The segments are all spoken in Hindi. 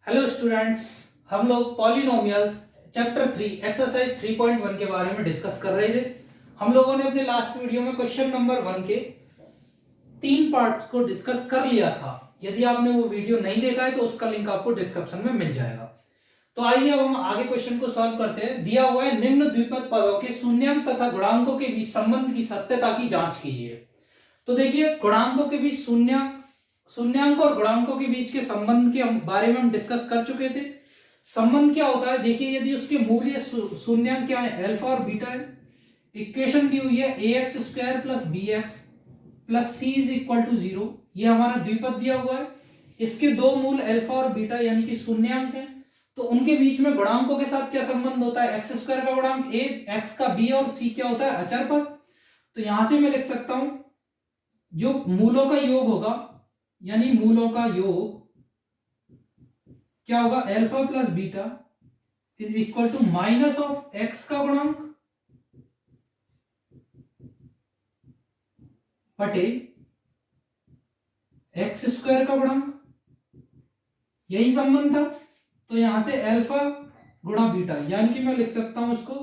हेलो स्टूडेंट्स, हम लोग पॉलिनोमियल्स चैप्टर 3 एक्सरसाइज 3.1 के बारे में डिस्कस कर रहे थे। हम लोगों ने अपने लास्ट वीडियो में क्वेश्चन नंबर 1 के 3 पार्ट्स को डिस्कस कर लिया था। यदि आपने वो वीडियो नहीं देखा है तो उसका लिंक आपको डिस्क्रिप्शन में मिल जाएगा। तो आइए अब हम आगे क्वेश्चन को सॉल्व करते हैं। दिया हुआ है निम्न द्विपद पदों के शून्यांक तथा गुणांकों के बीच संबंध की सत्यता की जांच कीजिए। तो देखिए, गुणांकों के बीच शून्यांक और गुणांकों के बीच के संबंध के बारे में हम डिस्कस कर चुके थे। संबंध क्या होता है, देखिए यदि उसके मूल्य शून्यांक क्या है, अल्फा और बीटा है। इक्वेशन दी हुई है ax square plus b x plus c is equal to 0। ये हमारा द्विपद दिया हुआ है। इसके दो मूल अल्फा और बीटा यानी कि शून्यांक है। तो उनके बीच में गुणांकों के साथ क्या संबंध होता है, एक्स स्क्वायर का गुणांक a, एक्स का b और c क्या होता है, अचर पद। तो यहां से मैं लिख सकता हूं जो मूलों का योग होगा, यानी मूलों का योग क्या होगा, alpha plus beta is equal to minus of x का गुणांक बटे एक्स स्क्वायर का गुणांक। यही संबंध था। तो यहां से अल्फा गुणा बीटा यानी कि मैं लिख सकता हूं उसको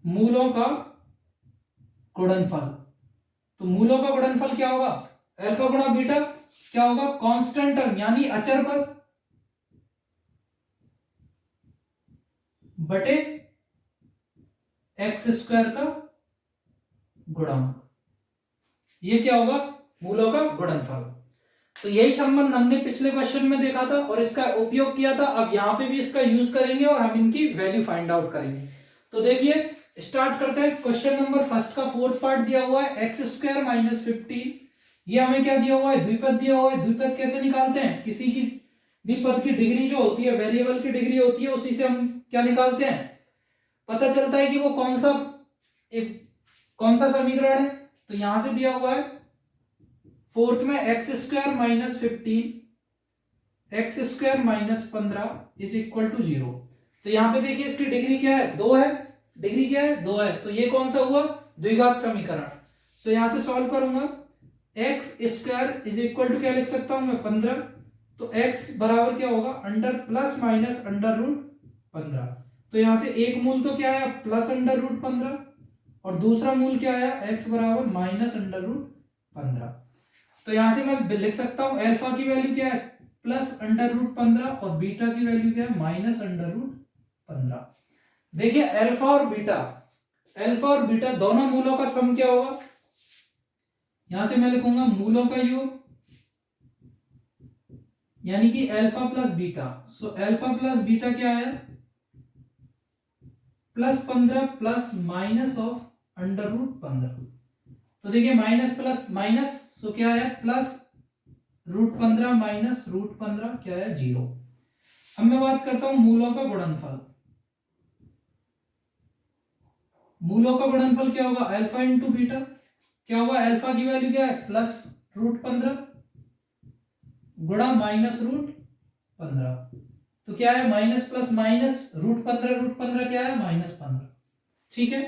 मूलों का गुणनफल। तो मूलों का गुणनफल क्या होगा, अल्फा गुणा बीटा क्या होगा, कांस्टेंट टर्म यानी अचर पद बटे एक्स स्क्वायर का गुणांक। ये क्या होगा, मूलों का गुणनफल। तो यही संबंध हमने पिछले क्वेश्चन में देखा था और इसका उपयोग किया था। अब यहां पे भी इसका यूज करेंगे और हम इनकी वैल्यू फाइंड आउट करेंगे। तो देखिए, स्टार्ट करते हैं। क्वेश्चन नंबर फर्स्ट का फोर्थ पार्ट दिया हुआ है एक्स स्क्वायर माइनस 15। ये हमें क्या दिया हुआ है, द्विपद दिया हुआ है। द्विपद कैसे निकालते हैं, किसी की भी पद की डिग्री जो होती है, वेरिएबल की डिग्री होती है, उसी से हम क्या निकालते हैं, पता चलता है कि वो कौन सा समीकरण है। तो यहां से दिया हुआ है फोर्थ में x square minus 15 x square minus 15 is equal to 0। तो यहां पे देखिए इसकी डिग्री क्या है, 2 है। डिग्री क्या है, 2 है। तो ये कौन सा हुआ, द्विघात समीकरण। तो यहां से सॉल्व करूंगा, x square is equal to क्या लिख सकता हूं मैं, 15। तो x बराबर क्या होगा, under plus minus under root 15। तो यहां से एक मूल तो क्या आया, प्लस अंडर रूट 15 और दूसरा मूल क्या आया, x बराबर माइनस अंडर रूट 15। तो यहां से मैं लिख सकता हूं अल्फा की वैल्यू क्या है, प्लस अंडर रूट 15 और बीटा की वैल्यू क्या है, माइनस अंडर रूट 15। देखिए अल्फा और बीटा दोनों मूलों का सम क्या होगा, यहां से मैं लिखूंगा मूलों का योग यानी कि alpha plus beta. So alpha plus beta क्या आया, plus 15 plus minus of under root 15। तो देखिए माइनस प्लस माइनस, सो क्या आया, प्लस रूट 15 माइनस रूट 15 क्या है, 0। अब मैं बात करता हूं मूलों का गुणनफल। मूलों का गुणनफल क्या होगा, अल्फा इंटू बीटा। क्या होगा, अल्फा की वैल्यू क्या है, प्लस रूट 15 गुणा माइनस रूट 15। तो क्या है, माइनस प्लस माइनस रूट 15 क्या है, माइनस 15। ठीक है।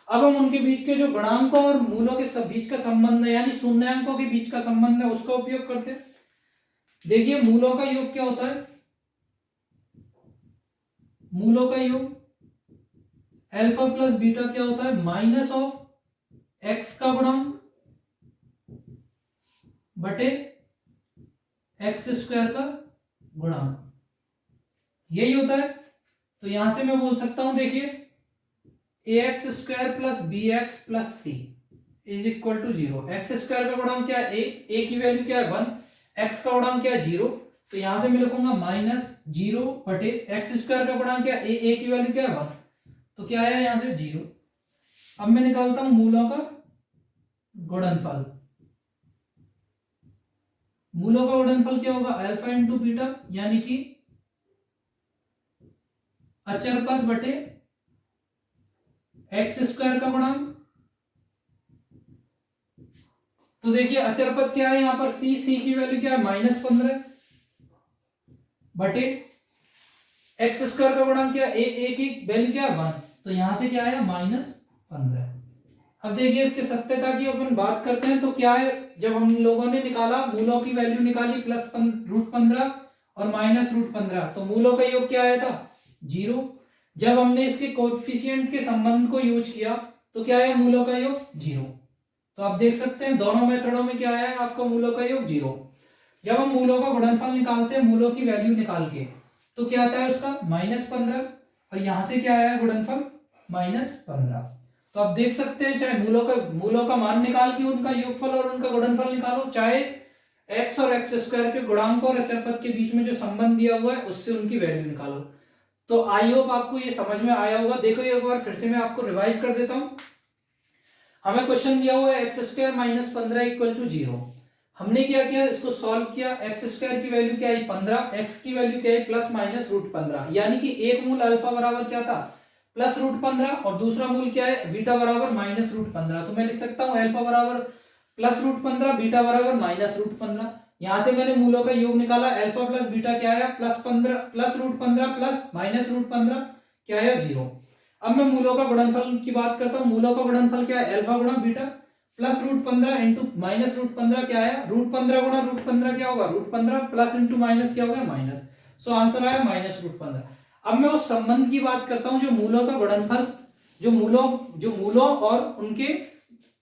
अब हम उनके बीच के जो गुणांकों और मूलों के बीच का संबंध है, यानी शून्यांकों के बीच का संबंध है, उसका उपयोग करते हैं। देखिए मूलों का योग क्या होता है, मूलों का योग अल्फा प्लस बीटा क्या होता है, माइनस ऑफ एक्स का गुणांक बटे एक्स स्क्वायर का गुणांक, यही होता है। तो यहां से मैं बोल सकता हूं, देखिए a x square plus b x plus c is equal to 0। X square का गुणांक क्या है, ए की वैल्यू क्या है, 1। एक्स का गुणांक क्या है, 0। तो यहां से मैं लिखूंगा माइनस 0 बटे एक्स स्क्वायर का गुणांक क्या है, ए की वैल्यू क्या है, 1। तो क्या आया यहां से, 0। अब मैं निकालता हूं मूलों का गुणनफल। मूलों का गुणनफल क्या होगा, अल्फा इंटू बीटा यानी कि अचर पद बटे एक्स स्क्वायर का गुणांक। तो देखिए अचर पद क्या है यहां पर, सी की वैल्यू क्या है, माइनस 15 बटे एक्स स्क्वायर का गुणांक क्या है, ए की वैल्यू क्या है, 1। तो यहां से क्या आया, माइनस 15। अब देखिए इसके सत्यता की अपन बात करते हैं। तो क्या है, जब हम लोगों ने निकाला, मूलों की वैल्यू निकाली प्लस रूट 15 और माइनस रूट 15, तो मूलों का योग क्या आया था 0। जब हमने इसके कोएफिशिएंट के संबंध को यूज किया तो क्या आया मूलों का योग 0। तो आप देख सकते हैं दोनों मेथडों में क्या आया है आपका मूलों का योग 0। जब हम मूलों का गुणनफल निकालते हैं मूलों की वैल्यू निकाल के तो क्या आता है उसका -15, और यहां से क्या आया है गुणनफल -15। तो आप देख सकते हैं चाहे मूलों का मान निकाल के उनका योगफल और उनका गुणनफल निकालो, चाहे x और x स्क्वायर के गुणांक और अचर पद के बीच में जो संबंध दिया हुआ है उससे उनकी वैल्यू निकालो। तो आई होप आपको ये समझ में आया होगा। देखो एक बार फिर से मैं आपको रिवाइज कर देता हूं। हमें क्वेश्चन दिया हुआ है x स्क्वायर -15 इक्वल टू 0। हमने क्या किया इसको सॉल्व किया। x स्क्वायर की वैल्यू क्या आई 15, x की वैल्यू क्या है प्लस माइनस रूट 15, यानी कि एक मूल अल्फा बराबर क्या था प्लस रूट 15 और दूसरा मूल क्या है बीटा बराबर माइनस रूट 15। तो मैं लिख सकता हूं अल्फा बराबर प्लस रूट 15, बीटा बराबर माइनस रूट 15। यहां से मैंने मूलों का योग निकाला, अल्फा प्लस बीटा क्या आया plus root 15 plus minus root 15 क्या आया 0। अब मैं मूलों का गुणनफल की बात करता हूं। मूलों का गुणनफल क्या है अल्फा गुणा beta plus root 15 into minus root 15 क्या आया रूट 15 गुणा रूट 15 क्या होगा रूट 15 प्लस इंटू माइनस क्या होगा माइनस। सो आंसर आया माइनस रूट 15। अब मैं उस संबंध की बात करता हूं जो मूलों का गुणनफल, जो मूलों और उनके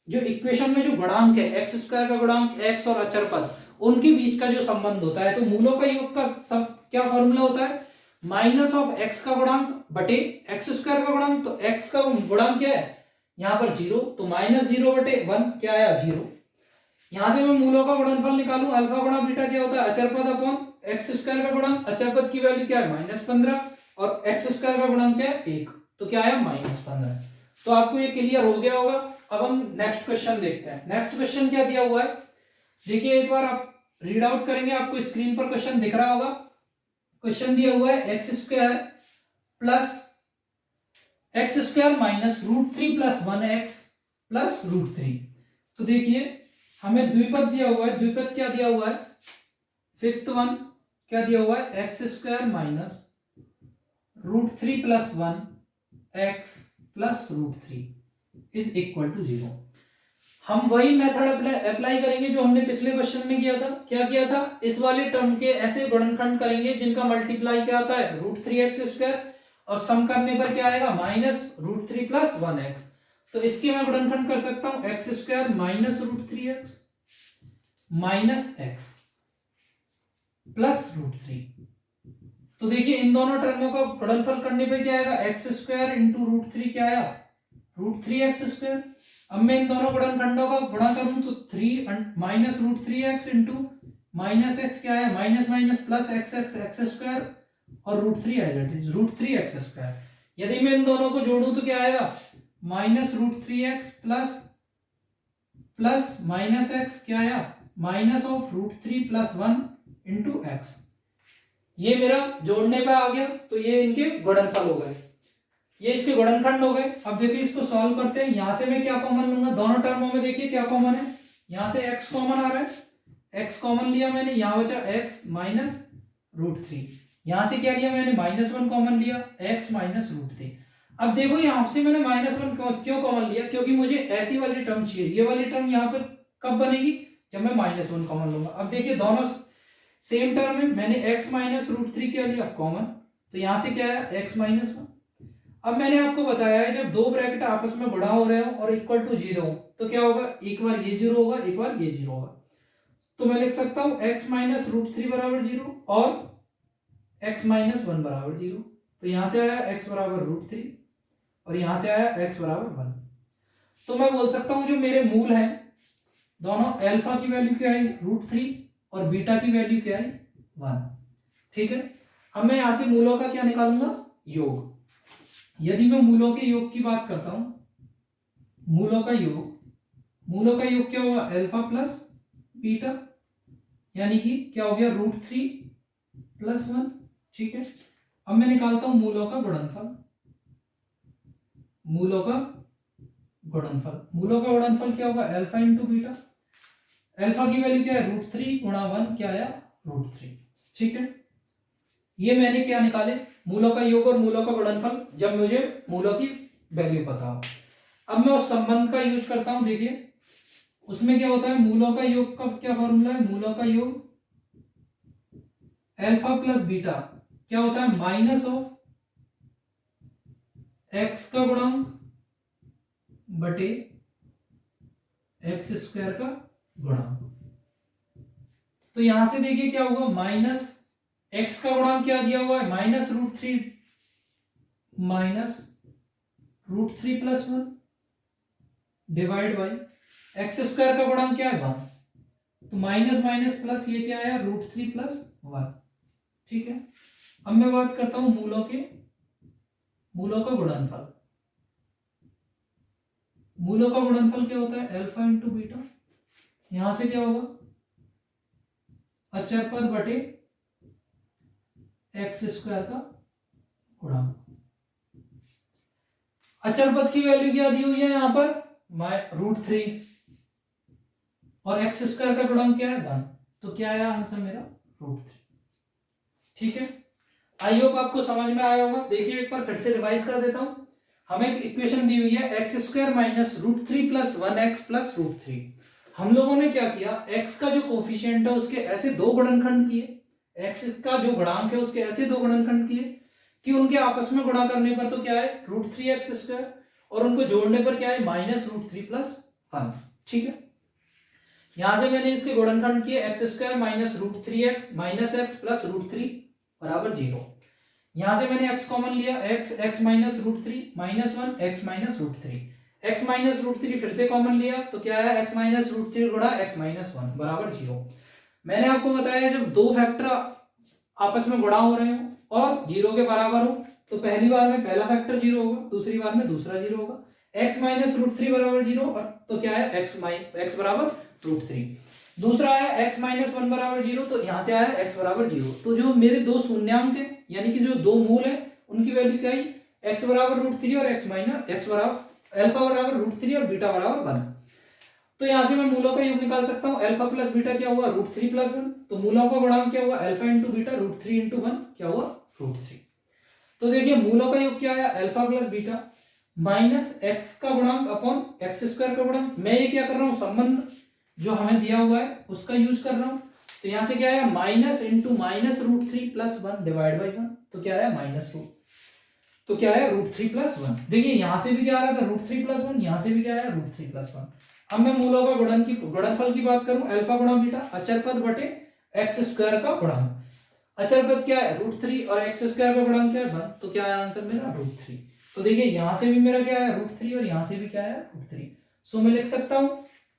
जो इक्वेशन में जो गुणांक है एक्स स्क्वायर का गुणांक एक्स और अचर पद उनके बीच का जो संबंध होता है। तो मूलों का योग का सब क्या फॉर्मूला होता है माइनस ऑफ एक्स का गुणांक बटे एक्स स्क्वायर का गुणांक। तो एक्स का गुणांक क्या है यहां पर 0, तो -0 बटे 1 क्या आया 0। यहां से मैं मूलों का गुणनफल निकालूं अल्फा गुणा बीटा क्या होता है अचर पद अपॉन एक्स स्क्वायर का गुणांक। अचर पद की वैल्यू क्या है -15 और एक्स स्क्वायर का गुणांक क्या है 1, तो क्या आया -15। तो आपको ये क्लियर हो गया होगा। अब हम नेक्स्ट क्वेश्चन देखते हैं। नेक्स्ट क्वेश्चन क्या दिया हुआ है देखिए एक बार आप रीड आउट करेंगे, आपको स्क्रीन पर क्वेश्चन दिख रहा होगा। क्वेश्चन दिया हुआ है x square plus x square minus root 3 plus 1x plus root 3। तो देखिए हमें द्विपद दिया हुआ है, द्विपद क्या दिया हुआ है फिफ्थ वन क्या दिया हुआ है x square minus root 3 plus 1x plus root 3 is equal to 0। हम वही मेथड अप्लाई करेंगे जो हमने पिछले क्वेश्चन में किया था। क्या किया था इस वाले टर्म के ऐसे गुणनखंड करेंगे जिनका मल्टीप्लाई क्या आता है रूट 3x स्क्वायर और सम करने पर क्या आएगा माइनस रूट 3 प्लस 1x। तो इसके मैं गुणनखंड कर सकता हूं x square minus root 3x minus x plus root 3। तो देखिए इन दोनों टर्मों का गुणनफल करने पे क्या आएगा एक्स स्क्वायर इंटू रूट 3 क्या आया रूट 3x स्क्वायर। अब मैं इन दोनों गुणनखंडों का गुणा करूं तो 3 minus root 3x into minus x क्या है minus minus plus x square और root 3 as it is root 3x square. यदि मैं इन दोनों को जोड़ूं तो क्या आएगा minus root 3x plus minus x क्या आया minus of root 3 plus 1 into x. ये मेरा जोड़ने पे आ गया तो ये इनके गुणनफल हो गए, ये इसके गुणनखंड हो गए। अब देखिए इसको सॉल्व करते हैं। यहां से मैं क्या कॉमन लूंगा दोनों टर्मों में, देखिए क्या कॉमन है यहां से x कॉमन आ रहा है, x कॉमन लिया मैंने, यहां बचा x माइनस रूट 3। यहां से क्या लिया मैंने -1 कॉमन लिया x माइनस रूट 3। अब देखो यहां से मैंने -1 क्यों कॉमन लिया क्योंकि मुझे ऐसी वाली टर्म चाहिए। ये वाली टर्म यहां पर कब बनेगी जब मैं -1 कॉमन लूंगा। अब देखिए दोनों सेम टर्म है, मैंने x माइनस रूट 3 क्या लिया कॉमन, तो यहां से क्या आया x माइनस 1। अब मैंने आपको बताया है जब दो ब्रैकेट आपस में गुणा हो रहे हो और इक्वल टू 0 हो तो क्या होगा एक बार ये 0 होगा एक बार ये 0 होगा। तो मैं लिख सकता हूं x माइनस रूट 3 बराबर 0 और x माइनस 1 बराबर 0। तो यहां से आया x बराबर रूट 3 और यहां से आया x बराबर 1। तो मैं बोल सकता हूं जो मेरे मूल हैं दोनों अल्फा की वैल्यू क्या आई रूट 3 और बीटा की वैल्यू क्या आई 1। ठीक है, अब मैं यहां से मूलों का क्या निकालूंगा योग। यदि मैं मूलों के योग की बात करता हूं मूलों का योग क्या होगा अल्फा प्लस बीटा, यानी कि क्या हो गया रूट 3 प्लस 1। ठीक है, अब मैं निकालता हूं मूलों का गुणनफल। मूलों का गुणनफल क्या होगा अल्फा इंटू बीटा। अल्फा की वैल्यू क्या है रूट 3 गुणा 1 क्या आया रूट 3। ठीक है, ये मैंने क्या निकाले मूलों का योग और मूलों का गुणनफल जब मुझे मूलों की वैल्यू पता हो। अब मैं उस संबंध का यूज करता हूं। देखिए उसमें क्या होता है मूलों का योग का क्या फॉर्मूला है मूलों का योग अल्फा प्लस बीटा क्या होता है, माइनस ऑफ एक्स का गुणांक बटे एक्स स्क्वायर का गुणांक। तो यहां से देखिए क्या होगा, माइनस एक्स का गुणांक क्या दिया हुआ है, minus root three plus one divide by x square का गुणांक क्या है, वन। तो माइनस माइनस प्लस ये क्या है, रूट थ्री प्लस वन। ठीक है, अब मैं बात करता हूं मूलों का गुणनफल। मूलों का गुणनफल क्या होता है, अल्फा इंटू बीटा। यहां से क्या होगा, अचर पद बटे एक्स स्क्वायर का गुणांक। अचर पद की वैल्यू क्या दी हुई है यहां पर, रूट थ्री, और एक्स स्क्वायर का गुणांक क्या है, वन। तो क्या आया आंसर मेरा, रूट थ्री। ठीक है, आई होप आपको समझ में आया होगा। देखिए एक बार फिर से रिवाइज कर देता हूं। हमें एक इक्वेशन दी हुई है x square minus root three plus one x plus root three. हम लोगों ने क्या किया, एक्स का जो कोफिशिएंट है उसके ऐसे दो गुणनखंड किए, एक्स का जो गुणांक है उसके ऐसे दो गुणनखंड किए कि उनके आपस में गुणा करने पर तो क्या है, रूट थ्री एक्स स्क्वायर, और उनको जोड़ने पर क्या है, minus root three plus one. ठीक है, यहां से मैंने इसके गुणनखंड किए, x square minus root three x minus x plus root three बराबर जीरो। यहां से मैंने x कॉमन लिया, x minus root three minus one x minus root three, x minus root three फिर से कॉमन लिया तो क्या है, x माइनस रूट थ्री गुणा एक्स माइनस वन बराबर जीरो। मैंने आपको बताया जब दो फैक्टर आपस में गुणा हो रहे हो और जीरो के बराबर हो तो पहली बार में पहला फैक्टर जीरो होगा, दूसरी बार में दूसरा जीरो होगा। x माइनस रूट थ्री बराबर जीरो, और तो क्या है, x बराबर रूट थ्री। दूसरा है x माइनस वन बराबर जीरो, तो यहां से आया x बराबर जीरो। तो जो मेरे दो शून्यांक है यानी कि जो दो मूल है उनकी वैल्यू क्या है, x बराबर रूट थ्री और x बराबर अल्फा बराबर रूट थ्री और बीटा बराबर वन। तो यहां से मैं मूलों का योग निकाल सकता हूं, अल्फा प्लस बीटा क्या हुआ, रूट थ्री प्लस वन। तो मूलों का गुणांक क्या हुआ, alpha into beta root three into one क्या हुआ, रूट थ्री। तो देखिए मूलों का योग क्या आया, alpha plus beta minus x का गुणांक अपॉन एक्स स्क्वायर का गुणांक। मैं ये क्या कर रहा हूं, संबंध जो हमें दिया हुआ है उसका यूज कर रहा हूं। तो यहां से क्या आया, minus into minus root three plus one divide by one. तो क्या आया, माइनस रूट, तो क्या आया, रूट थ्री प्लस वन। देखिए यहां से भी क्या आ रहा था, रूट थ्री प्लस वन, यहां से भी क्या आया, रूट थ्री प्लस वन। अब मैं मूलों का गुणनफल की बात करूं, अल्फा गुणा बीटा, अचर पद बटे एक्स स्क्वायर का गुणांक। अचर पद क्या है, रूट थ्री, और एक्स स्क्वायर का गुणांक क्या है, वन। तो क्या है आंसर मेरा, रूट थ्री। तो देखिए यहां से भी मेरा क्या है, रूट थ्री, और यहां से भी क्या है, रूट थ्री। सो मैं लिख सकता हूं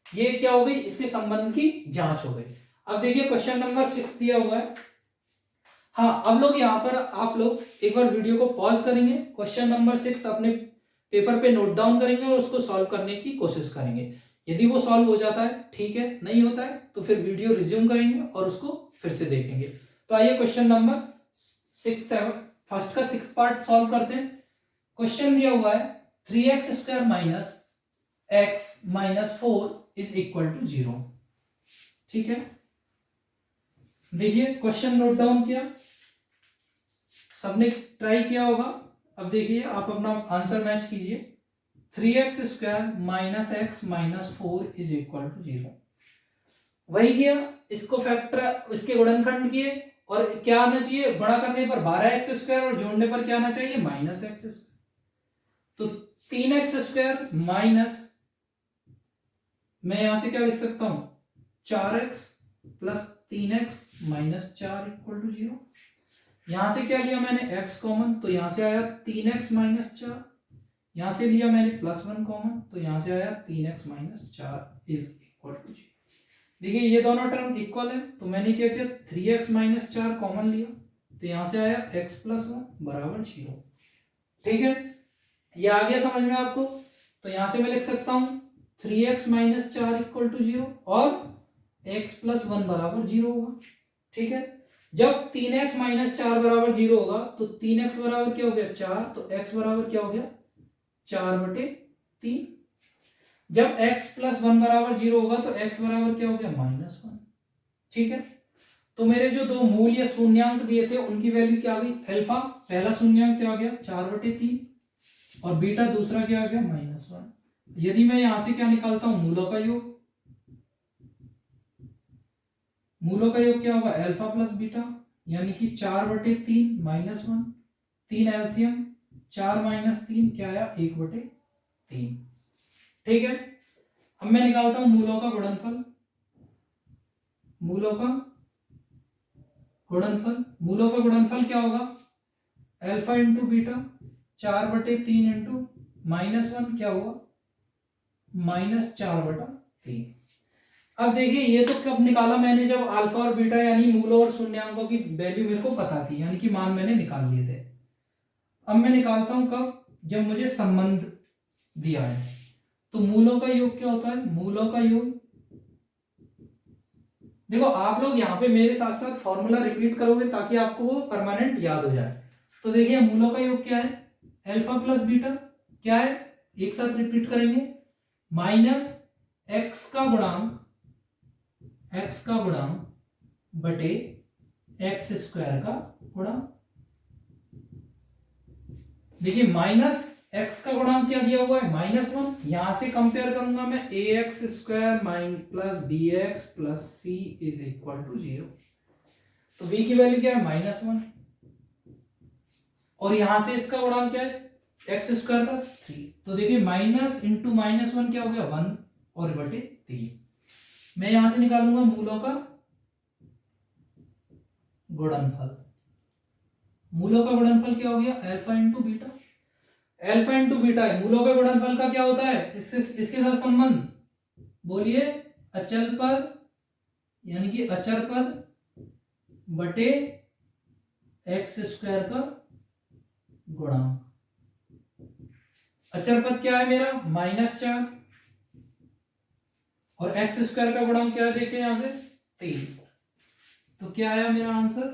ये क्या हो गई, इसके संबंध की जांच हो गई। अब देखिए क्वेश्चन नंबर 6 दिया हुआ है। हाँ, अब लोग यहाँ पर आप लोग एक बार वीडियो को पॉज करेंगे, क्वेश्चन नंबर 6 अपने पेपर पे नोट डाउन करेंगे और उसको सॉल्व करने की कोशिश करेंगे। यदि वो सॉल्व हो जाता है ठीक है, नहीं होता है तो फिर वीडियो रिज्यूम करेंगे और उसको फिर से देखेंगे। तो आइए क्वेश्चन नंबर 6 फर्स्ट का 6 पार्ट सॉल्व करते हैं। क्वेश्चन दिया हुआ है 3x square minus x minus 4 is equal to 0। ठीक है, देखिए क्वेश्चन नोट डाउन किया, सबने ट्राई किया होगा। अब देखिए आप अपना आंसर मैच कीजिए। 3x square minus x minus 4 is equal to 0। वही किया, इसको फैक्टर, इसके गुणनखंड किए, और क्या आना चाहिए, गुणा करने पर 12x स्क्वायर और जोड़ने पर क्या आना चाहिए, माइनस एक्स स्क्वायर। तो 3x स्क्वायर माइनस, मैं यहां से क्या लिख सकता हूं, 4x plus 3x minus 4 equal to 0। यहां से क्या लिया मैंने, x कॉमन, तो यहां से आया 3x माइनस 4। यहां से लिया मैंने प्लस 1 कॉमन, तो यहां से आया 3x minus 4 is equal to 0। देखिए ये दोनों टर्म इक्वल है, तो मैंने क्या किया, 3x माइनस 4 कॉमन लिया, तो यहां से आया x प्लस 1 बराबर 0। ठीक है, ये आ गया समझ में आपको। तो यहां से मैं लिख सकता हूं 3x माइनस 4 इक्वल टू 0 और x प्लस 1 बराबर 0 होगा। ठीक है, जब 3x माइनस 4 बराबर 0 होगा तो 3x बराबर क्या हो गया, 4, तो x बराबर क्या हो गया, 4 बटे 3। जब x प्लस 1 बराबर 0 होगा तो x बराबर क्या हो गया, माइनस 1। ठीक है, तो मेरे जो दो मूल या शून्यांक दिए थे उनकी वैल्यू क्या आ गई, अल्फा पहला शून्यांक क्या आ गया, 4 बटे 3, और बीटा दूसरा क्या आ गया, माइनस 1। यदि मैं यहां से क्या निकालता हूं, मूलों का योग, मूलों का योग क्या होगा, अल्फा प्लस बीटा, यानी कि 4/3 -1, 3 एलसीएम, 4 - 3 क्या आया, 1/3। ठीक है, अब मैं निकालता हूं मूलों का गुणनफल। मूलों का गुणनफल क्या होगा, अल्फा इंटू बीटा, 4/3 इंटू -1 क्या हुआ, -4/3। अब देखिए ये तो कब निकाला मैंने, जब अल्फा और बीटा यानी मूलों और शून्यांकों की वैल्यू मेरे को पता थी, यानी कि मान मैंने निकाल लिए थे। अब मैं निकालता हूं कब, जब मुझे संबंध दिया है। तो मूलों का योग क्या होता है, मूलों का योग, देखो आप लोग यहाँ पे मेरे साथ साथ फॉर्मूला रिपीट करोगे ताकि आपको वो परमानेंट याद हो जाए। तो देखिए मूलों का योग क्या है, अल्फा प्लस बीटा क्या है, एक साथ रिपीट करेंगे, माइनस एक्स का गुणांक बटे एक्स स्क्वायर का गुणांक। देखिए माइनस एक्स का गुणांक क्या दिया हुआ है, -1। यहां से कंपेयर करूंगा मैं, a x square plus b x plus c is equal to 0। तो b की वैल्यू क्या है, -1, और यहां से इसका गुणांक क्या है, एक्स स्क्वायर का 3। तो देखिए माइनस इंटू -1 क्या हो गया, 1 और बटे 3। मैं यहां से निकालूंगा मूलों का गुणनफल। मूलों का गुणनफल क्या हो गया, alpha into beta. Alpha into beta है, मूलों के गुणनफल का क्या होता है, इसके साथ संबंध बोलिए, अचल पद यानी कि अचर पद बटे एक्स स्क्वायर का गुणांक। अचर पद क्या है मेरा, -4, और एक्स स्क्वायर का गुणांक क्या है, देखिए यहां से 3। तो क्या आया मेरा आंसर,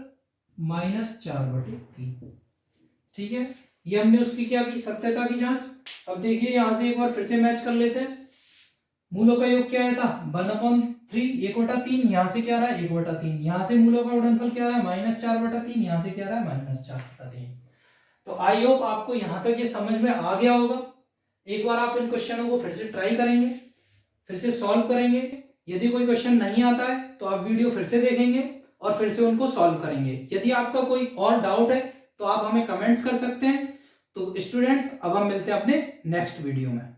-4/3। ठीक है, ये हमने उसकी क्या की, सत्यता की जांच। अब देखिए यहां से एक बार फिर से मैच कर लेते हैं। मूलों का योग क्या आया था, 1/3, 1/3। यहां से क्या रहा है, 1/3। यहां से मूलों का गुणनफल क्या रहा है, -4/3। यहां से क्या रहा है, -4/3। तो आई होप आपको यहां तक ये समझ में आ गया होगा। एक बार आप इन क्वेश्चनों को फिर से ट्राई करेंगे, फिर से सॉल्व करेंगे। यदि कोई क्वेश्चन नहीं आता है तो आप वीडियो फिर से देखेंगे और फिर से उनको सॉल्व करेंगे। यदि आपका कोई और डाउट है तो आप हमें कमेंट्स कर सकते हैं। तो स्टूडेंट्स अब हम मिलते हैं अपने नेक्स्ट वीडियो में।